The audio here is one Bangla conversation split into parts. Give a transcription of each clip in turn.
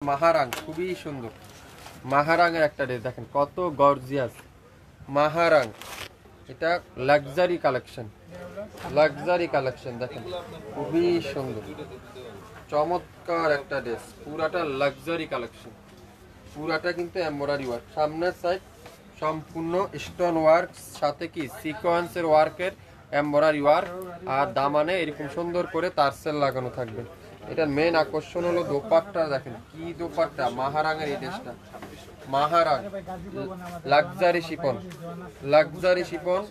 মাহারাং খুবই সুন্দর। মাহারাঙের একটা ড্রেস দেখেন কত গর্জিয়াস। মাহারাং এটা লাক্সারি কালেকশন, দেখেন খুবই সুন্দর চমৎকার একটা ড্রেস। পুরাটা লাক্সারি কালেকশন, পুরাটা কিন্তু এমব্রয়ডারি ওয়ার্ক। সামনের সাইড সম্পূর্ণ স্টোন ওয়ার্ক, সাথে কি সিকোয়েন্সের ওয়ার্কের এমব্রয়ডারি ওয়ার্ক, আর দামানে এরকম সুন্দর করে তারসেল লাগানো থাকবে। এটার মেন আকর্ষণ হলো দোপাট্টা। দেখেন কি দোপাট্টা, মাহারাঙের এই ড্রেসটা। মাহারাং লাক্সারি শিপন,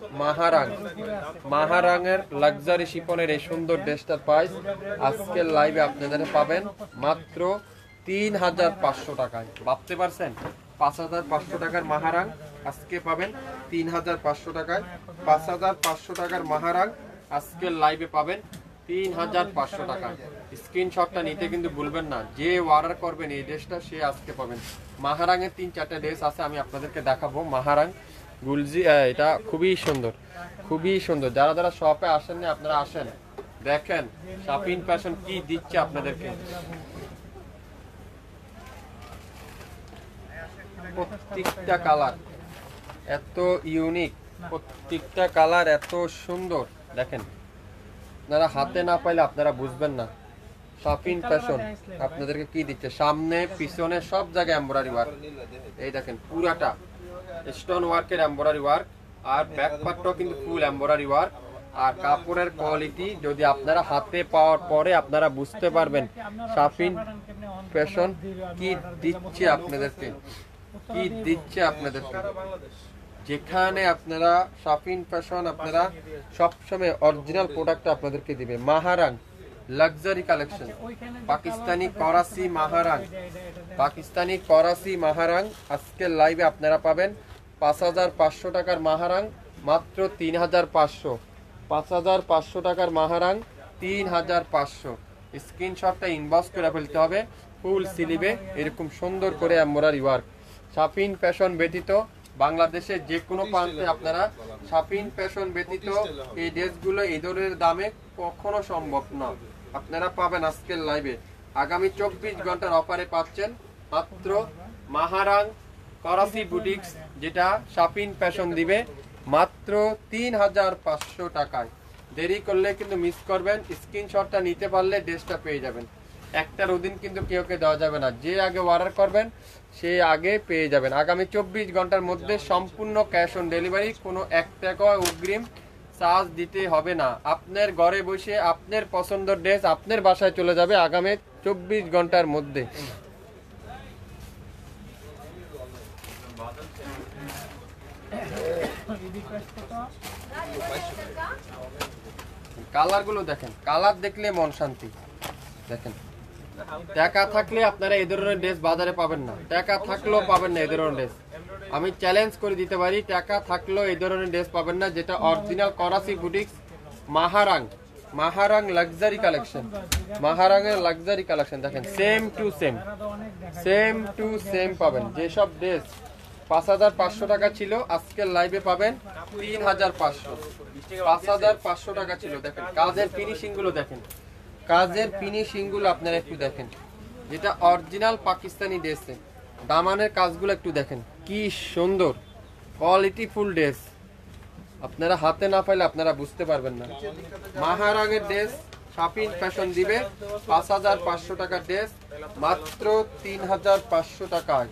মাহারাঙের লাক্সারি শিপনের এই সুন্দর ড্রেসটার প্রাইস আজকের লাইভে আপনাদের পাবেন মাত্র ৩৫০০ টাকায়। ভাবতে পারছেন ৫৫০০ টাকার মাহারাং আজকে পাবেন ৩৫০০ টাকায়। ৫৫০০ টাকার মাহারাং আজকের লাইভে পাবেন ৩৫০০ টাকা। স্ক্রিনশটটা নিতে কিন্তু ভুলবেন না, যে অর্ডার করবেন এই ড্রেসটা সে আজকে পাবেন। মাহারাঙের ৩-৪টা ড্রেস আছে, আমি আপনাদেরকে দেখাবো। মাহারাং গুলজি, এটা খুবই সুন্দর, খুবই সুন্দর। যারা যারা শপে আসেননি আপনারা আসেন, দেখেন শপিং ফ্যাশন কি দিচ্ছে আপনাদেরকে। প্রত্যেকটা কালার এত ইউনিক, প্রত্যেকটা কালার এত সুন্দর। দেখেন আপনারা হাতে না পাইলে আপনারা বুঝবেন না শপিং ফ্যাশন আপনাদেরকে কি দিচ্ছে। সামনে পিছনে সব জায়গায় এমব্রয়ডারি ওয়ার্ক। এই দেখেন পুরাটা স্টোন ওয়ার্কের এমব্রয়ডারি ওয়ার্ক, আর ব্যাক পার্টটাও কিন্তু ফুল এমব্রয়ডারি ওয়ার্ক। আর কাপড়ের কোয়ালিটি যদি আপনারা হাতে পাওয়ার পরে আপনারা বুঝতে পারবেন শপিং ফ্যাশন কি দিচ্ছে আপনাদেরকে, কি দিচ্ছে আপনাদেরকে। যেখানে আপনারা শপিং ফ্যাশন আপনারা সবসময় অরিজিনাল প্রোডাক্ট আপনাদেরকে দিবে। মাহারাং লাক্সারি কালেকশন, পাকিস্তানি করাচি মাহারাং, পাকিস্তানি করাচি মাহারাং আজকের লাইভে আপনারা পাবেন ৫৫০০ টাকার মাহারাং মাত্র ৩৫০০। ৫৫০০ টাকার মাহারাং ৩৫০০। স্ক্রিনশটটা ইনবক্স করে ফেলতে হবে। ফুল স্লিভে এরকম সুন্দর করে এমব্রয়ডারি ওয়ার্ক। শপিং ফ্যাশন ব্যতীত বাংলাদেশের যে কোনো প্রান্তে আপনারা শপিং ফ্যাশন ব্যতীত এই ড্রেসগুলো এই ধরনের দামে কখনো সম্ভব না। আপনারা পাবেন আজকের লাইভে। আগামী ২৪ ঘন্টার অফারে পাচ্ছেন মাত্র মাহারাং করাচি বুটিক্স, যেটা শপিং ফ্যাশন দিবে মাত্র ৩৫০০ টাকায়। দেরি করলে কিন্তু মিস করবেন। স্ক্রিনশটটা নিতে পারলে ড্রেসটা পেয়ে যাবেন। একটার অধীন কিন্তু কেউকে দেওয়া যাবে না, যে আগে অর্ডার করবেন সে আগে পেয়ে যাবেন। আগামী ২৪ ঘন্টার মধ্যে সম্পূর্ণ ক্যাশ অন ডেলিভারি, কোনো ১ টাকা অগ্রিম চার্জ দিতে হবে না। আপনার ঘরে বসে আপনার পছন্দের ড্রেস আপনার বাসায় চলে যাবে আগামী ২৪ ঘন্টার মধ্যে। কালার গুলো দেখেন, কালার দেখলে মন শান্তি। দেখেন টাকা থাকলে আপনারা এই ধরনের ড্রেস বাজারে পাবেন না, টাকা থাকলেও পাবেন না এই ধরনের ড্রেস। আমি চ্যালেঞ্জ করে দিতে পারি, টাকা থাকলেও এই ধরনের ড্রেস পাবেন না, যেটা original Karachi boutiques Maharang. Maharang luxury collection, মাহারাঙের লাক্সারি কালেকশন। দেখেন same to same, same to same পাবেন। যেসব ড্রেস ৫৫০০ টাকা ছিল আজকের লাইভে পাবেন ৩৫০০। ৫৫০০ টাকা ছিল। দেখেন কাজের ফিনিশিং গুলো দেখেন, কাজের ফিনিশিং গুলো আপনারা একটু দেখেন, যেটা অরিজিনাল পাকিস্তানি ড্রেসে দামানের কাজগুলো একটু দেখেন কি সুন্দর কোয়ালিটি ফুল ড্রেস। আপনারা হাতে না পাইলে আপনারা বুঝতে পারবেন না। মাহারাঙের ড্রেস শপিং ফ্যাশন দিবে ৫৫০০ টাকার ড্রেস মাত্র ৩৫০০ টাকায়।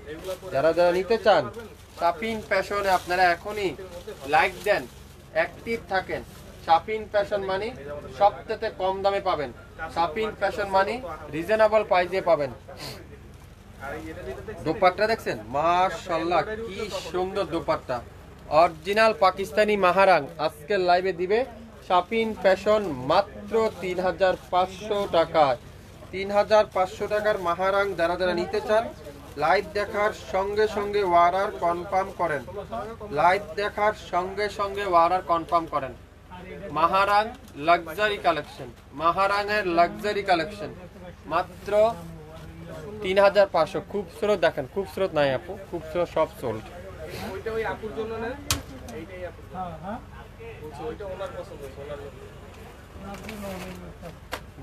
যারা যারা নিতে চান শপিং ফ্যাশনে আপনারা এখনই লাইক দেন, অ্যাক্টিভ থাকেন। শপিং ফ্যাশন মানে সবথেকে কম দামে পাবেন, শপিং ফ্যাশন মানে রিজনেবল প্রাইসে পাবেন। দোপাট্টা দেখছেন মাশাআল্লাহ কি সুন্দর দোপাট্টা। অরিজিনাল পাকিস্তানি মাহারাং আজকের লাইভে দিবে শপিং ফ্যাশন মাত্র ৩৫০০ টাকায়। ৩৫০০ টাকার মাহারাং যারা যারা নিতে চান লাইভ দেখার সঙ্গে সঙ্গে অর্ডার কনফার্ম করেন, লাইভ দেখার সঙ্গে সঙ্গে অর্ডার কনফার্ম করেন। মাহারাং লাক্সারি কালেকশন, মাহারাঙের লাক্সারি কালেকশন মাত্র ৩৫০০। খুবসুরত দেখেন, খুবসুরত নাই আপু, খুবসুরত সব সোল্ড।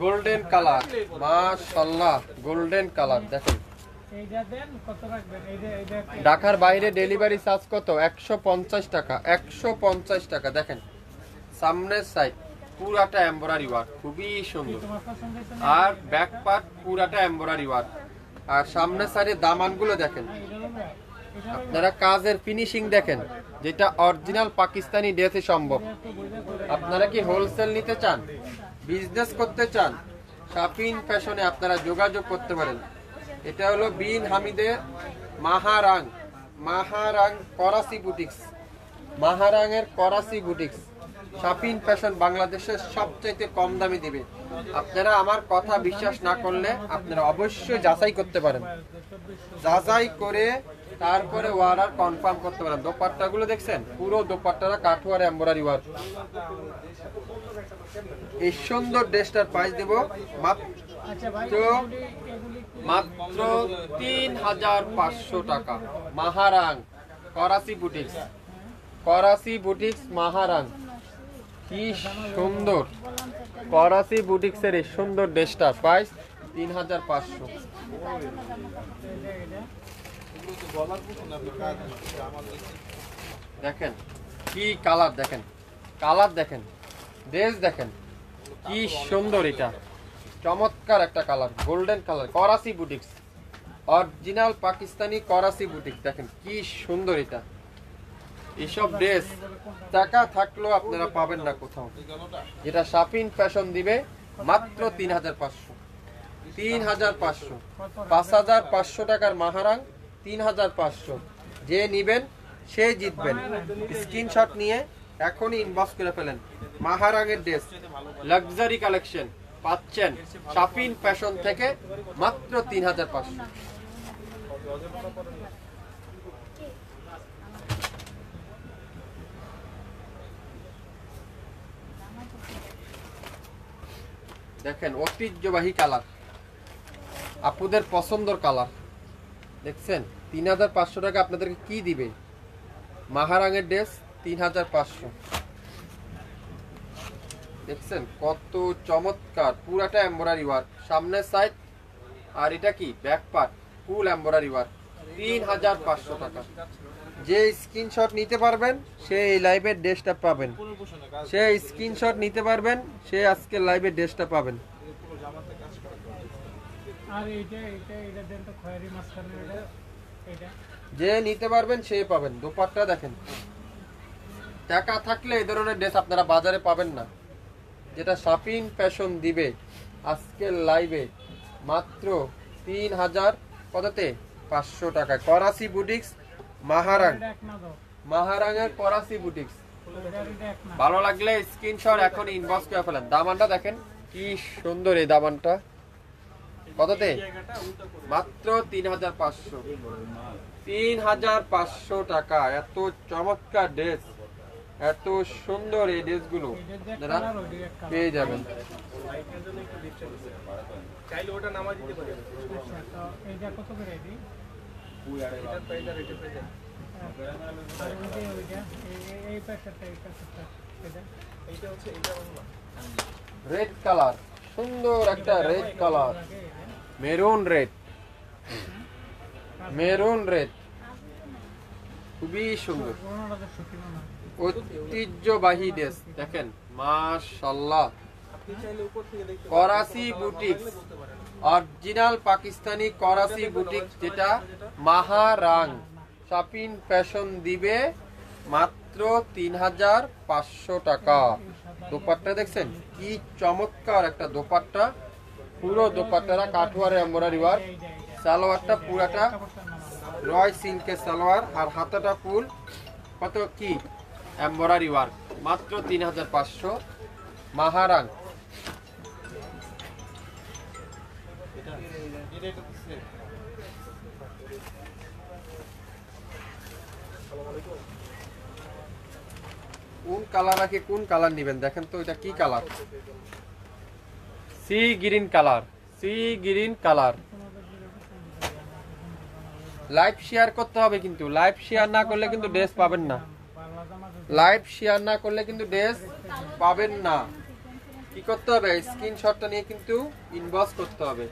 গোল্ডেন কালার, মাশাআল্লাহ গোল্ডেন কালার। দেখেন ঢাকার বাইরে ডেলিভারি চার্জ কত? 150 টাকা। 150 টাকা। দেখেন সামনের সাইড পুরাটা এমব্রয়ডারি ওয়ার্ক, খুবই সুন্দর। আর ব্যাক পার্ট পুরাটা এমব্রয়ডারি ওয়ার্ক। আর সামনের সাইডে দামানগুলো দেখেন, আপনারা কাজের ফিনিশিং দেখেন, যেটা অরিজিনাল পাকিস্তানি ড্রেসে সম্ভব। আপনারা কি হোলসেল নিতে চান, বিজনেস করতে চান, শাপিন ফ্যাশনে আপনারা যোগাযোগ করতে পারেন। এটা হলো বিন হামিদের মাহারাং, মাহারাং Karachi boutiques, মাহারাঙের Karachi boutiques. শাপিন fashion বাংলাদেশের সবচাইতে কম দামে দিবে। আপনারা আমার কথা বিশ্বাস না করলে আপনারা অবশ্যই যাচাই করতে পারেন, যাচাই করে তারপরে অর্ডার কনফার্ম করতে পারেন। দোপাট্টাগুলো দেখছেন, পুরো দোপাট্টাটা কাঠওয়ার এমব্রয়ডারি ওয়ার্ক। এই সুন্দর ড্রেসটার প্রাইস দেব মাত্র 3500 টাকা। মাহারাং করাচি বুটিক্স, করাচি বুটিক্স মাহারাং। কি সুন্দর করাচি বুটিক্সের এই সুন্দর ড্রেসটা, প্রাইস 3500। দেখেন কি কালার, দেখেন কালার, দেখেন ড্রেস, দেখেন কি সুন্দর। এটা চমৎকার একটা colour, golden colour. Karachi boutiques, original Pakistani Karachi boutiques. দেখেন কি সুন্দর এটা। এইসব ড্রেস টাকা থাকলেও আপনারা পাবেন না কোথাও। যেটা শাপিন ফ্যাশন দিবে মাত্র 3500। 3500, 5500 টাকার মাহারাং 3500। যে নিবেন সে জিতবেন। স্ক্রিনশট নিয়ে এখনই ইনবক্স করে ফেলেন। মাহারাঙের ড্রেস লাক্সারি কালেকশন পাচ্ছেন শাপিন ফ্যাশন থেকে মাত্র 3500। দেখেন ঐতিহ্যবাহী কালার, আপুদের পছন্দের কালার। দেখছেন 3500 টাকা আপনাদেরকে কি দিবে? মাহারাঙের ড্রেস 3500। দেখছেন কত চমৎকার, পুরাটা এমব্রয়ডারি ওয়ার্ক, সামনের সাইড আর এটা কি ব্যাক পার্ট, ফুল এমব্রয়ডারি ওয়ার্ক। 3500 টাকা। যে স্ক্রিনশট নিতে পারবেন সে এই লাইভের ড্রেসটা পাবেন, সে স্ক্রিনশট নিতে পারবেন সে আজকে লাইভের ড্রেসটা পাবেন। যে নিতে পারবেন সে পাবেন। দোপাট্টা দেখেন, টাকা থাকলে এই ধরনের ড্রেস আপনারা বাজারে পাবেন না। যেটা শাপিন ফ্যাশন দিবে আজকের লাইভে মাত্র 3500 টাকা। করাচি বুটিক্স মাহারাং, মাহারাঙের করাচি বুটিক্স। ভালো লাগলে স্ক্রিনশট এখন ইনবক্স করে ফেলেন। দামানটা দেখেন কি সুন্দর, এই দামানটা কততে? মাত্র 3500। 3500 টাকা। এত চমৎকার ড্রেস, এত সুন্দর এই ড্রেসগুলো আপনারা পেয়ে যাবেন। রেড কালার, সুন্দর একটা red colour, maroon red, maroon red, খুবই সুন্দর ঐতিহ্যবাহী ড্রেস। দেখেন মাশাআল্লাহ। Karachi boutiques, original Pakistani Karachi boutiques, যেটা মাহারাং শাপিন ফ্যাশন দিবে মাত্র 3500 টাকা। দোপাট্টা দেখছেন কি চমৎকার একটা দোপাট্টা, পুরো দোপাট্টাটা কাঠওয়ারে এমব্রয়ডারি ওয়ার্ক। সালোয়ারটা পুরাটা রয় সিল্কের সালোয়ার, আর হাতাটা ফুল কত কি এমব্রয়ডারি ওয়ার্ক। মাত্র 3500। মাহারাং। কোন কালার রাখে, কোন কালার নেবেন দেখেন তো, এটা কি colour? Sea green colour, sea green colour. Live share করতে হবে, কিন্তু লাইভ শেয়ার না করলে কিন্তু ড্রেস পাবেন না। লাইভ শেয়ার না করলে কিন্তু ড্রেস পাবেন না। কি করতে হবে? স্ক্রিনশটটা নিয়ে কিন্তু ইনবক্স করতে হবে।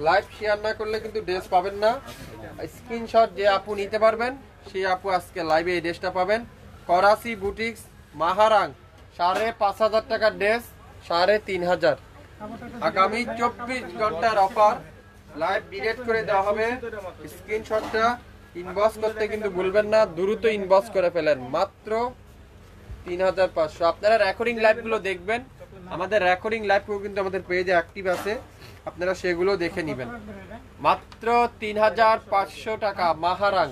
লাইভ শেয়ার না করলে কিন্তু ড্রেস পাবেন না। স্ক্রিনশট যে আপু নিতে পারবেন সেই আপু আজকে লাইভে এই ড্রেসটা পাবেন। করাচি বুটিক্স মাহারাং 5,500 টাকার ড্রেস 3,500। আগামী 24 ঘন্টার অফার লাইভ ডিরেক্ট করে দেওয়া হবে। স্ক্রিনশটটা ইনবক্স করতে কিন্তু ভুলবেন না, দ্রুত ইনবক্স করে ফেলেন। মাত্র 3,500। আপনারা রেকর্ডিং লাইভগুলো দেখবেন, আমাদের রেকর্ডিং লাইভগুলো কিন্তু আমাদের পেজে অ্যাক্টিভ আছে, আপনারা সেগুলো দেখে নেবেন। মাত্র 3,500 টাকা মাহারাং।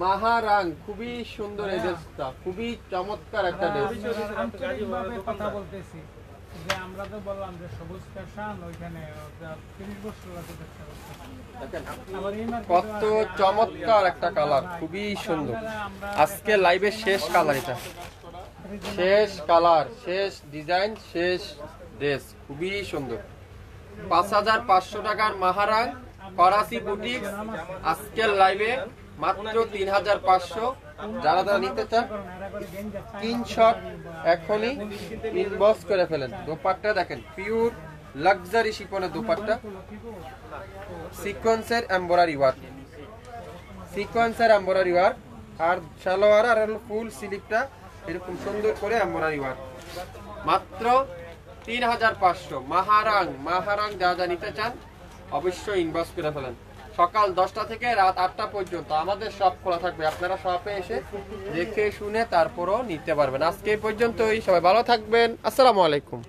মাহারাং খুবই সুন্দর এই ড্রেসটা, খুবই চমৎকার একটা ড্রেস। কথা বলতেছি যে আমরা তো বললাম যে সবুজ ফ্যাশন ওইখানে 30 বছর লাগে কত চমৎকার একটা কালার, খুবই সুন্দর। আজকে লাইভের শেষ কালার, এটা শেষ কালার, শেষ ডিজাইন, শেষ ড্রেস, খুবই সুন্দর। 5,500 টাকার মাহারাং করাচি বুটিক্স আজকের লাইভে মাত্র 3,500। যারা যারা নিতে চান স্ক্রিনশট এখনই ইনবক্স করে ফেলেন। দোপাট্টা দেখেন, পিওর লাক্সারি শিফনের দোপাট্টা, সিকোয়েন্সের এমব্রয়ডারি ওয়ার্ক, সিকোয়েন্সের এমব্রয়ডারি ওয়ার্ক, আর সালোয়ার আর ফুল স্লিভটা এরকম সুন্দর করে এমব্রয়ডারি ওয়ার্ক। মাত্র 3,500 মাহারাং। মাহারাং যা যা নিতে চান অবশ্যই ইনবক্স করে ফেলেন। সকাল 10টা থেকে রাত 8টা পর্যন্ত আমাদের শপ খোলা থাকবে, আপনারা শপে এসে দেখে শুনে তারপরও নিতে পারবেন। আজকে এই পর্যন্তই, সবাই ভালো থাকবেন। আসসালামু আলাইকুম।